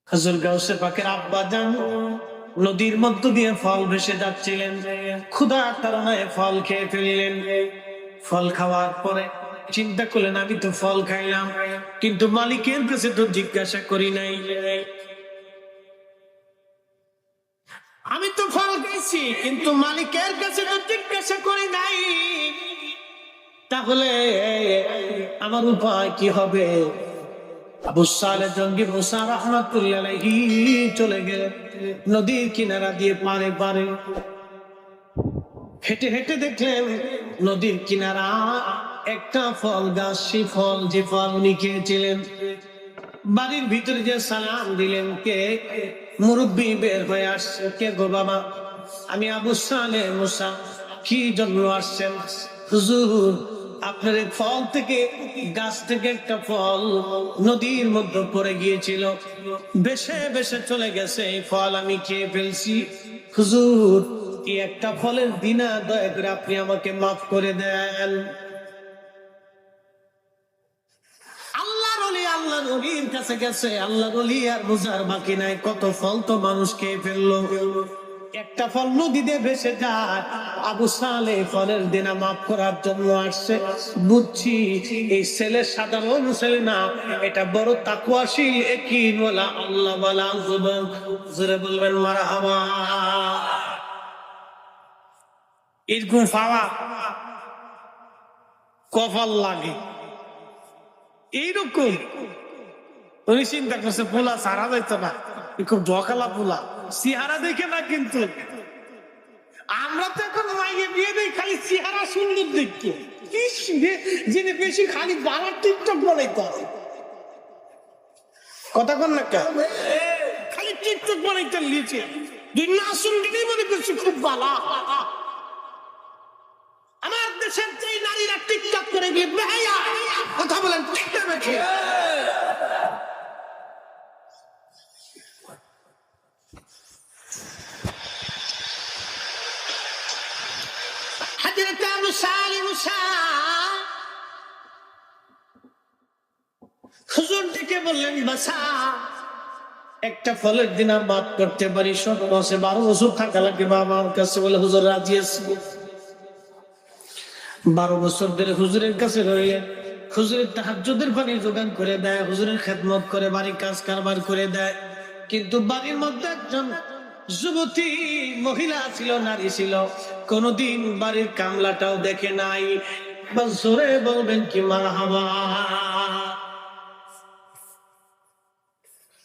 হযরত গাউসে পাকের আব্বা জান নদীর মধ্য দিয়ে ফল ভেসে যাচ্ছিলেন। ক্ষুধার তাড়নায় ফল খেয়ে ফেললেন। ফল খাওয়ার পরে চিন্তা করলেন, আমি তো ফল খাইলাম, কিন্তু মালিকের কাছে তো জিজ্ঞাসা করি নাই। আমি তো ফল খাইছি, কিন্তু মালিকের কাছে তো জিজ্ঞাসা করি নাই। তাহলে আমার উপায় কি হবে? আবু সালেহ জঙ্গি মুসা রাহমাতুল্লাহ আলাইহি চলে গেলেন নদীর কিনারা দিয়ে পারে পারে হেঁটে হেঁটে দেখলেন নদীর কিনারা একটা ফল গাছ। সেই ফল যে ফল উনি খেয়েছিলেন, বাড়ির ভিতরে যে সালাম দিলেন, কে মুরব্বী বের হয়ে আসছে। কে গো বাবা? আমি আবু সালেহ মুসা। কি জন্য আসছেন? হুজুর, আপনার এই ফল থেকে, গাছ থেকে একটা ফল নদীর মধ্যে পড়ে গিয়েছিল, বেশে বেশে চলে গেছে, এই ফল আমি খেয়ে ফেলছি। হুজুর, এই একটা ফলের বিনা দয়া করে আপনি আমাকে মাফ করে দেন। আল্লাহর ওলি আল্লাহর ওলির কাছে গেছে, আল্লাহর ওলি আর বুঝার বাকি নাই। কত ফল তো মানুষ খেয়ে ফেললো, একটা ফল নদীতে ভেসে যায়। আবু সালেহ ফলের দিনা মাফ করার জন্য আসছে। বুঝছি এই ছেলে সাধারণ ছেলে না, এটা বড় তাকওয়াশীল ইয়াকিনওয়ালা আল্লাহওয়ালা যুবক। জোরে বলবেন মারহাবা। এরকম পাওয়া কপাল লাগে। এইরকম উনি চিন্তা করছে, পোলা সারা যাইত না, খুব ঢকালা পোলা, চেহারা দেখে না। কিন্তু আমরা তো এখন মাইয়ে বিয়ে দেই খালি চেহারা সুন্দর দেখতে, যিনি বেশি খালি বাবার টিকটক বানাইতে হবে। কথা কন না, খালি টিকটক বানাইতে লিখে না শুনলেই মনে করছি খুব বালা। আমার দেশের যে নারীরা টিকটক করে গিয়ে বেহায়া কথা বলেন, ঠিক না বেঠিক? হযরত আবু সালেহ মুসা হুজুর ডেকে বললেন, বাসা একটা ফলের দিন আর মাফ করতে পারি, 12 বছর থাকা লাগে বাবার কাছে। বলে হুজুর রাজি আছি। 12 বছর ধরে হুজুরের কাছে রইলেন। হুজুরের তাহাজ্জুদের পানি যোগান করে দেয়, হুজুরের খেদমত করে, বাড়ির কাজ কারবার করে দেয়। কিন্তু বাড়ির মধ্যে একজন যুবতী মহিলা ছিল, নারী ছিল, কোনদিন বাড়ির কামলাটাও দেখে নাই। বাস জোরে বলবেন কি মারহাবা।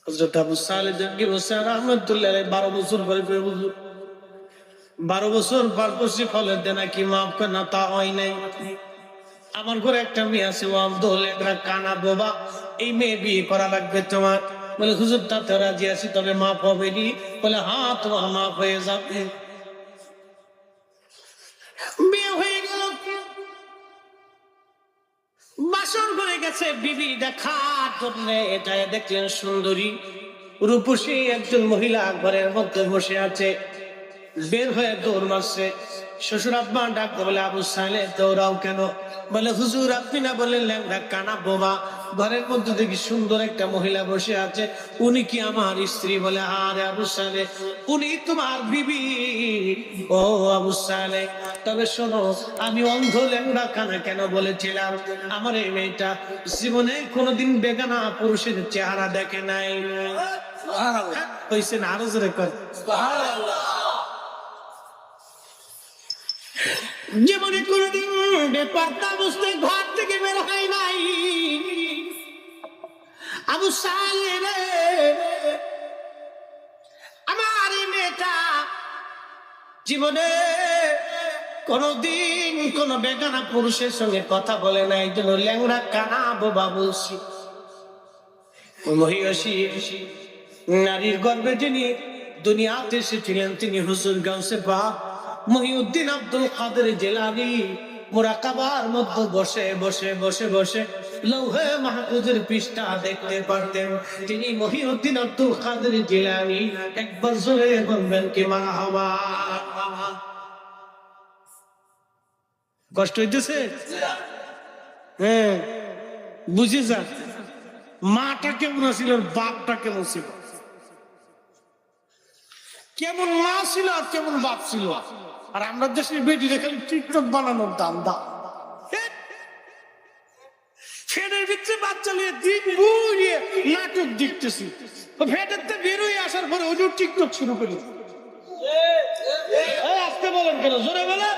হযরত আবু সালেহ জঙ্গি মুসা রাহমাতুল্লাহ আলাইহি 12 বছর পরে হুজুর 12 বছর পর বসে ফলের দেনা কি মাফ করে না? তা হয় নাই। আমার ঘরে একটা মেয়ে আছে, ও আব্দুল একটা কানা বোবা, এই মেয়ে বিয়ে করা লাগবে তোমার। বলে হুজুর তাতে রাজি আছি, তবে মাফ হবে নি? বলে হ্যাঁ, তোমার মাফ হয়ে যাবে। বিয়ে হয়ে গেল, বাসর করে গেছে বিবি দেখার জন্য। এটা দেখলেন সুন্দরী রূপসী একজন মহিলা ঘরের মধ্যে বসে আছে। বের হয়ে দৌড় মারছে। শ্বশুর আব্বা ডাকতে বলে, আবু সালেহ দৌড়াও কেন? বলে হুজুর, আপনি না বললেন ল্যাংড়া কানা বোবা, ঘরের মধ্যে দেখি সুন্দর একটা মহিলা বসে আছে, উনি কি আমার স্ত্রী? বলে আরে আবু সালেহ, উনি তোমার বিবি। ও আবু সালেহ, তবে শোনো, আমি অন্ধ ল্যাংড়া কানা কেন বলেছিলাম? আমার এই মেয়েটা জীবনে কোনোদিন বেগানা পুরুষের চেহারা দেখে নাই। হইছে না? আরো জোরে কর সুবহানাল্লাহ। জীবনে কোনদিন বেপরদা অবস্থায় ঘর থেকে বের হয় নাই। আবু সালেহ রে, আমার এই মেয়েটা জীবনে কোনদিন কোন বেগানা পুরুষের সঙ্গে কথা বলে নাই, জন্য ল্যাংড়া কানা বোবা বলছি। মহিষী নারীর গর্ভে যিনি দুনিয়াতে এসেছিলেন, তিনি হুজুর গাউসে পাক মহিউদ্দিন আব্দুল কাদের জিলানী। মুরাকাবার মধ্যে বসে বসে বসে বসে লৌহে মাহফুজের পৃষ্ঠা দেখতে পারতেন। তিনি মহিউদ্দিন আব্দুল কাদের জিলানী। একবার জোরে বলবেন কি মারহাবা। কষ্ট হইতেছে? বুঝে যান মাটা কেমন ছিল, বাপটা কেমন ছিল। কেমন মা ছিল আর কেমন বাপ ছিল। আর আমরা দেশের বেটি খালি টিকটক বানানোর দাম দাম। ফ্যানের ভিতরে বাচ্চা নিয়ে দিন বুড়িয়ে নাটক দেখতেছি, ফ্যানের তো বেরোয় আসার পরে ওই টিকটক শুরু করে। আসতে বলেন কেন, জোরে বলে।